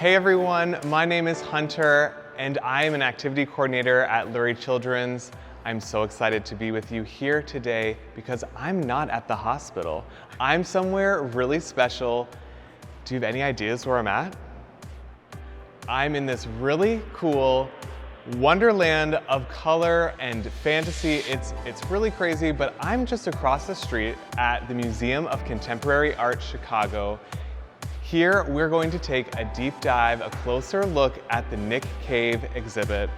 Hey everyone, my name is Hunter and I am an activity coordinator at Lurie Children's. I'm so excited to be with you here today because I'm not at the hospital. I'm somewhere really special. Do you have any ideas where I'm at? I'm in this really cool wonderland of color and fantasy. It's really crazy, but I'm just across the street at the Museum of Contemporary Art Chicago. Here, we're going to take a deep dive, a closer look at the Nick Cave exhibit.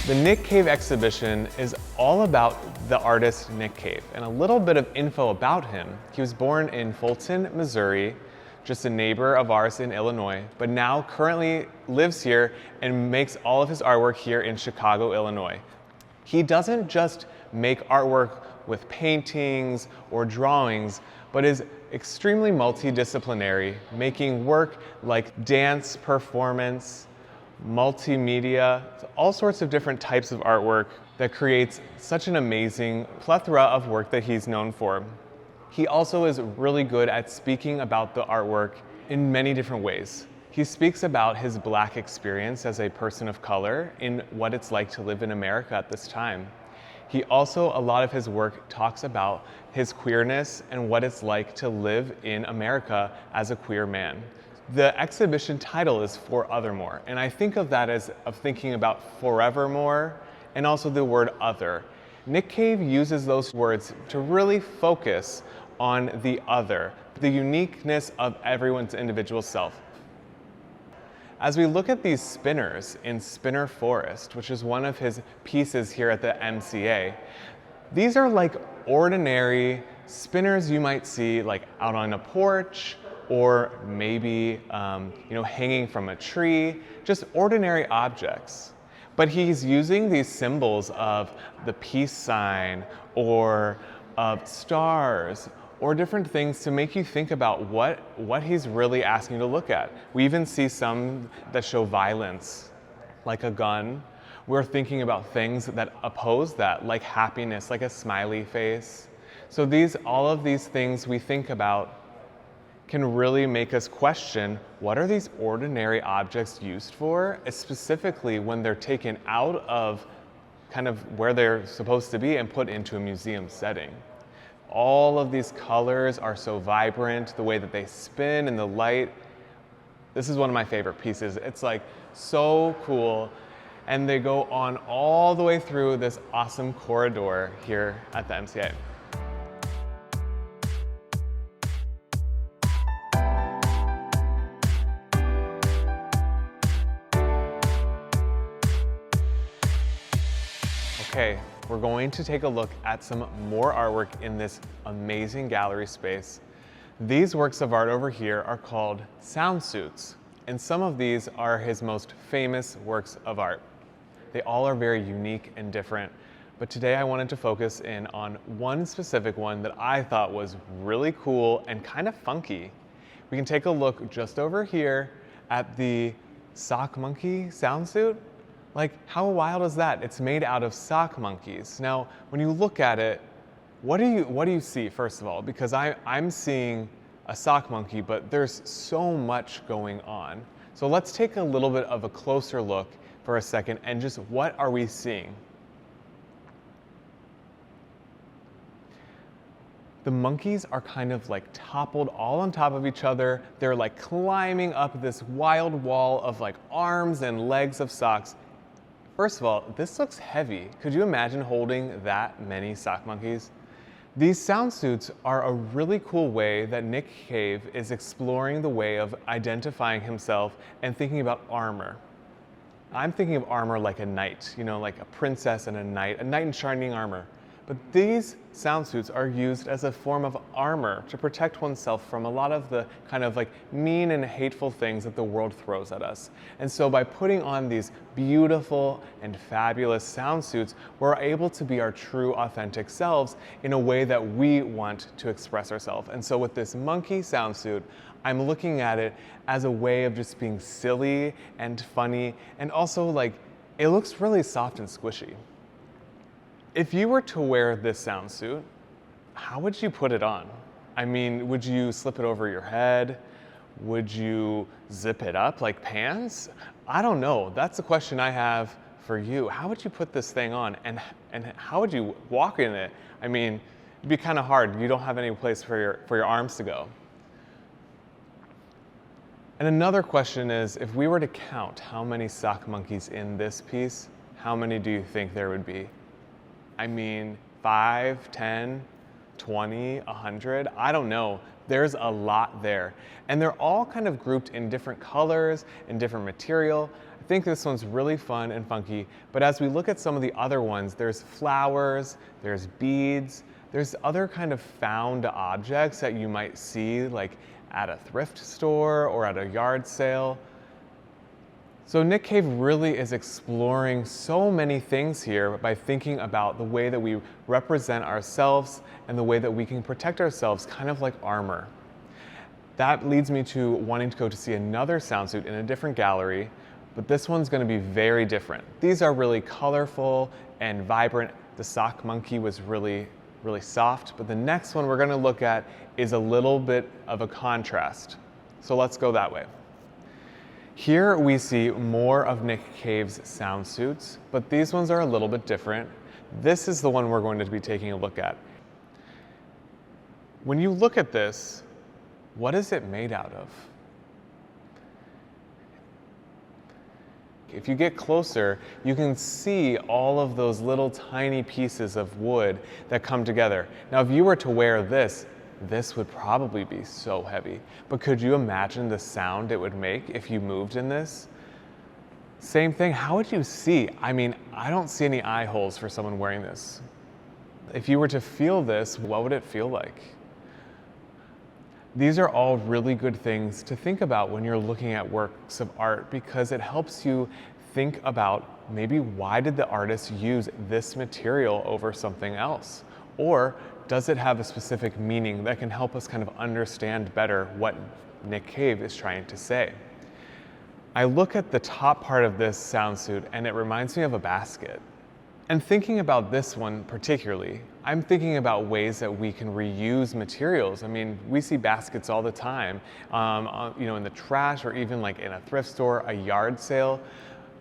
The Nick Cave exhibition is all about the artist Nick Cave and a little bit of info about him. He was born in Fulton, Missouri, just a neighbor of ours in Illinois, but now currently lives here and makes all of his artwork here in Chicago, Illinois. He doesn't just make artwork with paintings or drawings, but is extremely multidisciplinary, making work like dance, performance, multimedia, all sorts of different types of artwork that creates such an amazing plethora of work that he's known for. He also is really good at speaking about the artwork in many different ways. He speaks about his Black experience as a person of color in what it's like to live in America at this time. He also, a lot of his work talks about his queerness and what it's like to live in America as a queer man. The exhibition title is Forothermore, and I think of that as thinking about Forothermore and also the word other. Nick Cave uses those words to really focus on the other, the uniqueness of everyone's individual self. As we look at these spinners in Spinner Forest, which is one of his pieces here at the MCA, these are like ordinary spinners you might see like out on a porch, or maybe hanging from a tree, just ordinary objects. But he's using these symbols of the peace sign or of stars or different things to make you think about what he's really asking you to look at. We even see some that show violence, like a gun. We're thinking about things that oppose that, like happiness, like a smiley face. So all of these things we think about can really make us question, what are these ordinary objects used for, specifically when they're taken out of kind of where they're supposed to be and put into a museum setting. All of these colors are so vibrant, the way that they spin in the light. This is one of my favorite pieces. It's like so cool. And they go on all the way through this awesome corridor here at the MCA. Okay, we're going to take a look at some more artwork in this amazing gallery space. These works of art over here are called sound suits, and some of these are his most famous works of art. They all are very unique and different, but today I wanted to focus in on one specific one that I thought was really cool and kind of funky. We can take a look just over here at the sock monkey sound suit. Like, how wild is that? It's made out of sock monkeys. Now, when you look at it, what do you see, first of all? Because I'm seeing a sock monkey, but there's so much going on. So let's take a little bit of a closer look for a second and just what are we seeing? The monkeys are kind of like toppled all on top of each other. They're like climbing up this wild wall of like arms and legs of socks. First of all, this looks heavy. Could you imagine holding that many sock monkeys? These sound suits are a really cool way that Nick Cave is exploring the way of identifying himself and thinking about armor. I'm thinking of armor like a knight, like a princess and a knight in shining armor. But these sound suits are used as a form of armor to protect oneself from a lot of the kind of like mean and hateful things that the world throws at us. And so by putting on these beautiful and fabulous sound suits, we're able to be our true authentic selves in a way that we want to express ourselves. And so with this monkey sound suit, I'm looking at it as a way of just being silly and funny, and also like it looks really soft and squishy. If you were to wear this sound suit, how would you put it on? I mean, would you slip it over your head? Would you zip it up like pants? I don't know. That's a question I have for you. How would you put this thing on, and how would you walk in it? I mean, it'd be kind of hard. You don't have any place for your arms to go. And another question is, if we were to count how many sock monkeys in this piece, how many do you think there would be? I mean, 5, 10, 20, 100, I don't know. There's a lot there. And they're all kind of grouped in different colors and different material. I think this one's really fun and funky, but as we look at some of the other ones, there's flowers, there's beads, there's other kind of found objects that you might see like at a thrift store or at a yard sale. So Nick Cave really is exploring so many things here by thinking about the way that we represent ourselves and the way that we can protect ourselves, kind of like armor. That leads me to wanting to go to see another sound suit in a different gallery, but this one's going to be very different. These are really colorful and vibrant. The sock monkey was really soft, but the next one we're going to look at is a little bit of a contrast. So let's go that way. Here we see more of Nick Cave's sound suits, but these ones are a little bit different. This is the one we're going to be taking a look at. When you look at this, what is it made out of? If you get closer, you can see all of those little tiny pieces of wood that come together. Now, if you were to wear this would probably be so heavy. But could you imagine the sound it would make if you moved in this? Same thing, how would you see? I mean, I don't see any eye holes for someone wearing this. If you were to feel this, what would it feel like? These are all really good things to think about when you're looking at works of art, because it helps you think about maybe why did the artist use this material over something else? Or does it have a specific meaning that can help us kind of understand better what Nick Cave is trying to say? I look at the top part of this sound suit and it reminds me of a basket. And thinking about this one particularly, I'm thinking about ways that we can reuse materials. I mean, we see baskets all the time, in the trash or even like in a thrift store, a yard sale.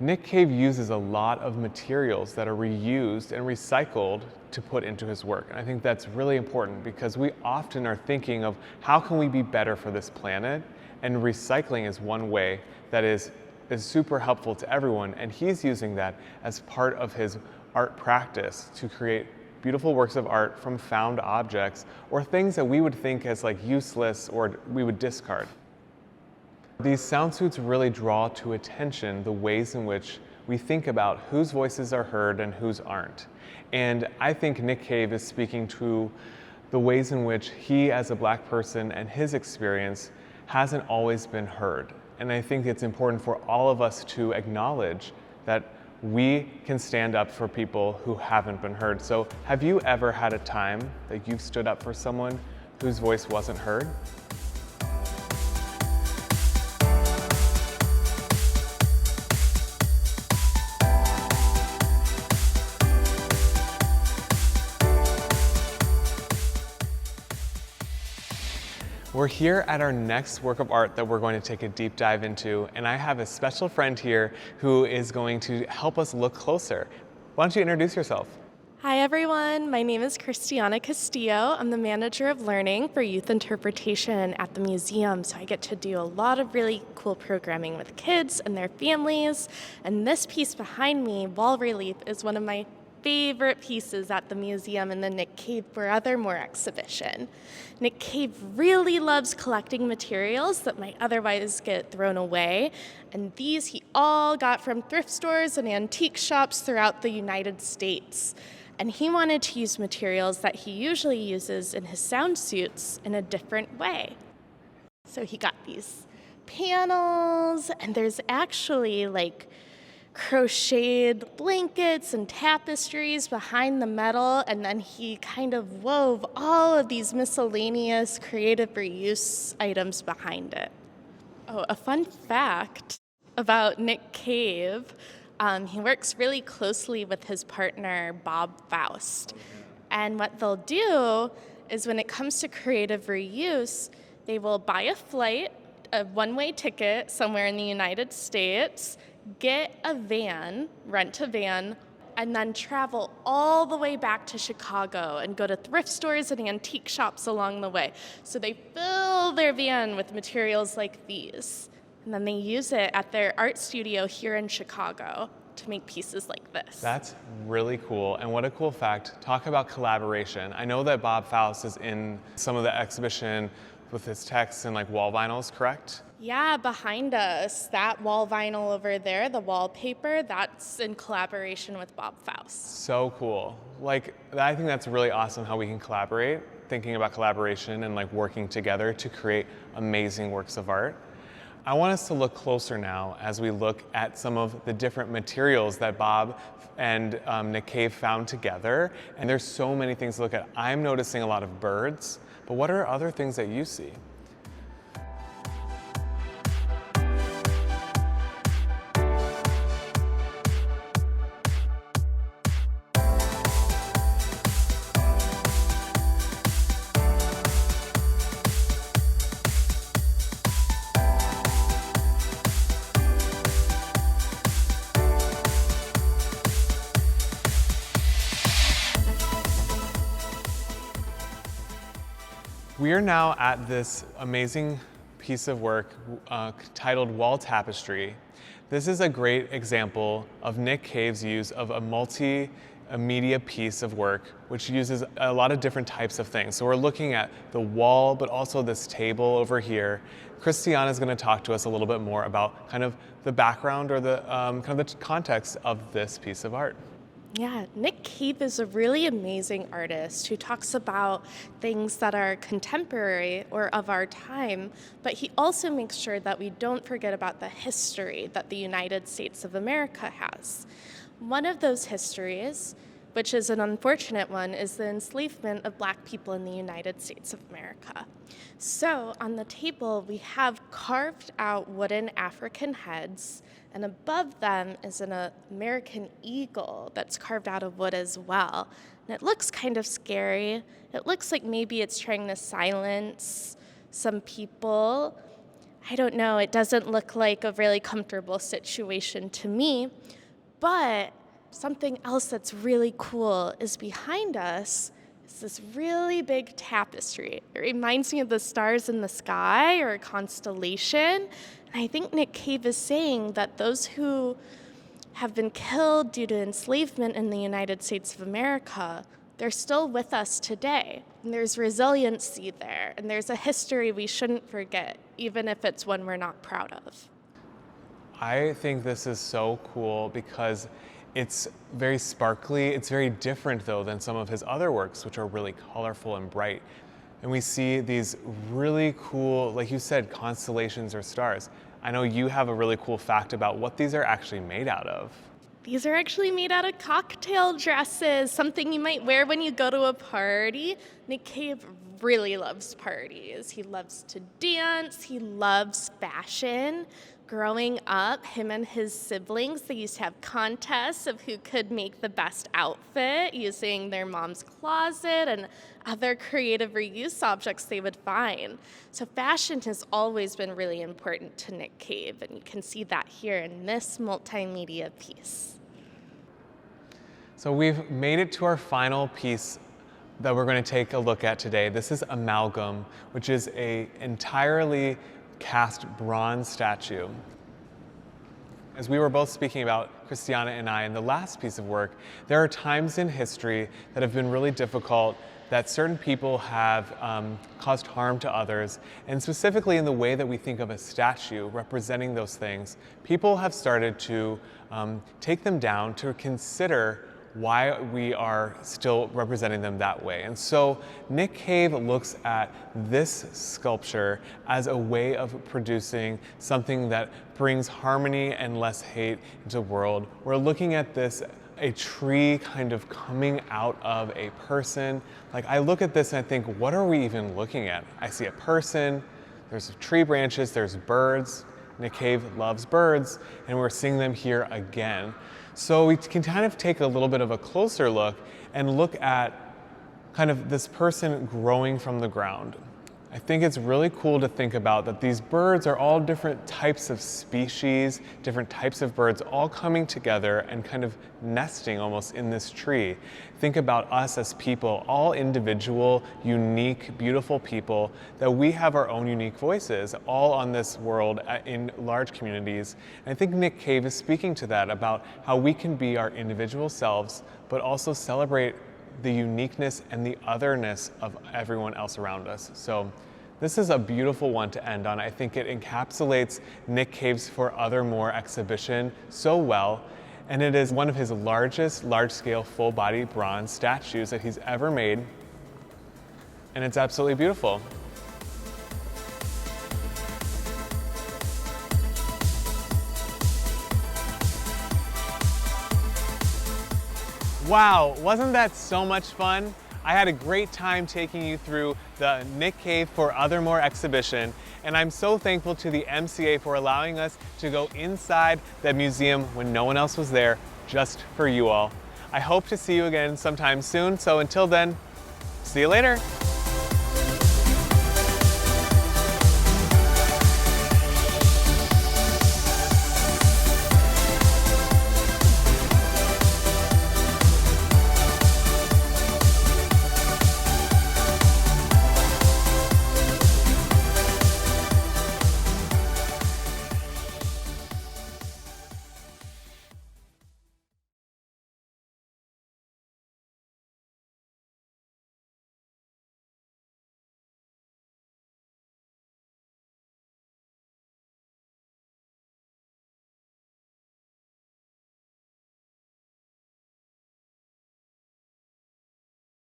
Nick Cave uses a lot of materials that are reused and recycled to put into his work. And I think that's really important because we often are thinking of how can we be better for this planet, and recycling is one way that is super helpful to everyone, and he's using that as part of his art practice to create beautiful works of art from found objects or things that we would think as like useless or we would discard. These sound suits really draw to attention the ways in which we think about whose voices are heard and whose aren't. And I think Nick Cave is speaking to the ways in which he as a Black person and his experience hasn't always been heard. And I think it's important for all of us to acknowledge that we can stand up for people who haven't been heard. So have you ever had a time that you've stood up for someone whose voice wasn't heard? We're here at our next work of art that we're going to take a deep dive into, and I have a special friend here who is going to help us look closer. Why don't you introduce yourself? Hi everyone, my name is Christiana Castillo. I'm the manager of learning for youth interpretation at the museum, so I get to do a lot of really cool programming with kids and their families. And this piece behind me, wall relief, is one of my favorite pieces at the museum in the Nick Cave Forothermore exhibition. Nick Cave really loves collecting materials that might otherwise get thrown away, and these he all got from thrift stores and antique shops throughout the United States. And he wanted to use materials that he usually uses in his sound suits in a different way. So he got these panels, and there's actually like crocheted blankets and tapestries behind the metal, and then he kind of wove all of these miscellaneous creative reuse items behind it. Oh, a fun fact about Nick Cave, he works really closely with his partner, Bob Faust. And what they'll do is when it comes to creative reuse, they will buy a flight, a one-way ticket somewhere in the United States, get a van, rent a van, and then travel all the way back to Chicago and go to thrift stores and antique shops along the way. So they fill their van with materials like these, and then they use it at their art studio here in Chicago to make pieces like this. That's really cool, and what a cool fact. Talk about collaboration. I know that Bob Faust is in some of the exhibition with his texts and like wall vinyls, correct? Yeah, behind us, that wall vinyl over there, the wallpaper, that's in collaboration with Bob Faust. So cool. Like, I think that's really awesome how we can collaborate, thinking about collaboration and like working together to create amazing works of art. I want us to look closer now as we look at some of the different materials that Bob and Nick Cave found together. And there's so many things to look at. I'm noticing a lot of birds, but what are other things that you see? We are now at this amazing piece of work titled Wall Tapestry. This is a great example of Nick Cave's use of a multimedia piece of work, which uses a lot of different types of things. So we're looking at the wall, but also this table over here. Christiana is going to talk to us a little bit more about kind of the background or the kind of the context of this piece of art. Yeah, Nick Cave is a really amazing artist who talks about things that are contemporary or of our time, but he also makes sure that we don't forget about the history that the United States of America has. One of those histories, which is an unfortunate one, is the enslavement of Black people in the United States of America. So on the table, we have carved out wooden African heads, and above them is an American eagle that's carved out of wood as well. And it looks kind of scary. It looks like maybe it's trying to silence some people. I don't know, it doesn't look like a really comfortable situation to me. But something else that's really cool is behind us is this really big tapestry. It reminds me of the stars in the sky or a constellation. And I think Nick Cave is saying that those who have been killed due to enslavement in the United States of America, they're still with us today. And there's resiliency there, and there's a history we shouldn't forget, even if it's one we're not proud of. I think this is so cool because it's very sparkly. It's very different though than some of his other works, which are really colorful and bright. And we see these really cool, like you said, constellations or stars. I know you have a really cool fact about what these are actually made out of. These are actually made out of cocktail dresses, something you might wear when you go to a party. Nick Cave really loves parties. He loves to dance. He loves fashion. Growing up, him and his siblings, they used to have contests of who could make the best outfit using their mom's closet and other creative reuse objects they would find. So fashion has always been really important to Nick Cave, and you can see that here in this multimedia piece. So we've made it to our final piece that we're going to take a look at today. This is Amalgam, which is an entirely cast bronze statue. As we were both speaking about, Christiana and I, in the last piece of work, there are times in history that have been really difficult, that certain people have caused harm to others, and specifically in the way that we think of a statue representing those things, people have started to take them down to consider why we are still representing them that way. And so Nick Cave looks at this sculpture as a way of producing something that brings harmony and less hate into the world. We're looking at this, a tree kind of coming out of a person. Like, I look at this and I think, what are we even looking at? I see a person, there's tree branches, there's birds. Nick Cave loves birds, and we're seeing them here again. So we can kind of take a little bit of a closer look and look at kind of this person growing from the ground. I think it's really cool to think about that these birds are all different types of species, different types of birds all coming together and kind of nesting almost in this tree. Think about us as people, all individual, unique, beautiful people, that we have our own unique voices all on this world in large communities. And I think Nick Cave is speaking to that, about how we can be our individual selves, but also celebrate the uniqueness and the otherness of everyone else around us. So this is a beautiful one to end on. I think it encapsulates Nick Cave's Forothermore exhibition so well, and it is one of his largest large-scale full-body bronze statues that he's ever made, and it's absolutely beautiful. Wow, wasn't that so much fun? I had a great time taking you through the Nick Cave Forothermore exhibition, and I'm so thankful to the MCA for allowing us to go inside the museum when no one else was there, just for you all. I hope to see you again sometime soon, so until then, see you later.